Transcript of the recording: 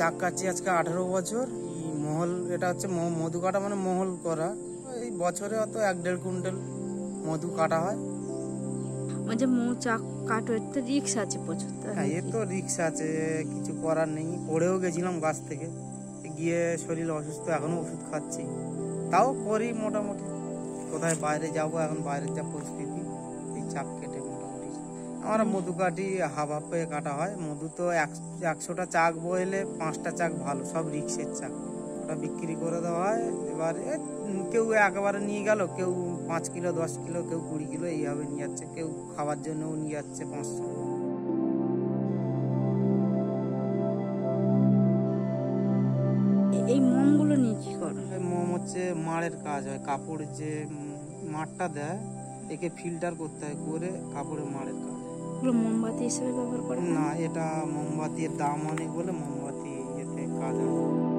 চাক কাটছি আজকে 18 বছর। মহল এটা হচ্ছে মধু কাটা, মানে মহল করা। এই বছরে অত 1-1.5 কুইন্টাল মধু কাটা হয়। যে চাক কাটো, এর তো রিক্স আছে প্রচুর। হ্যাঁ, এর তো রিক্স আছে, কিছু করার নেই। পড়েও গেছিলাম গাছ থেকে, গিয়ে শরীর অসুস্থ, এখনো ওষুধ খাচ্ছি। তাও করি মোটামুটি। কোথায় বাইরে যাব, এখন বাইরের যা পরিস্থিতি, এই চাক কেটে মোটামুটি আমরা মধু কাটি। হাফে কাটা হয় মধু। তো 100টা চাক বইলে 5টা চাক ভালো, সব রিক্সের চাক, ওটা বিক্রি করে দেওয়া হয়। এবার কেউ একেবারে নিয়ে গেল, কেউ 5 কিলো 10 কিলো, কেউ 20 কিলো এইভাবে নিয়ে যাচ্ছে। কেউ খাবার জন্যও নিয়ে যাচ্ছে 500। এই মোমগুলো নিয়ে কি করো? মোম হচ্ছে মাড়ের কাজ হয়। কাপড় যে মাড়টা দেয়, একে ফিল্টার করতে হয়, করে কাপড়ে মাড়ের কাজ। মোমবাতি হিসেবে ব্যবহার করে না, এটা মোমবাতির দাম অনেক বলে মোমবাতি এতে কাজ হয়।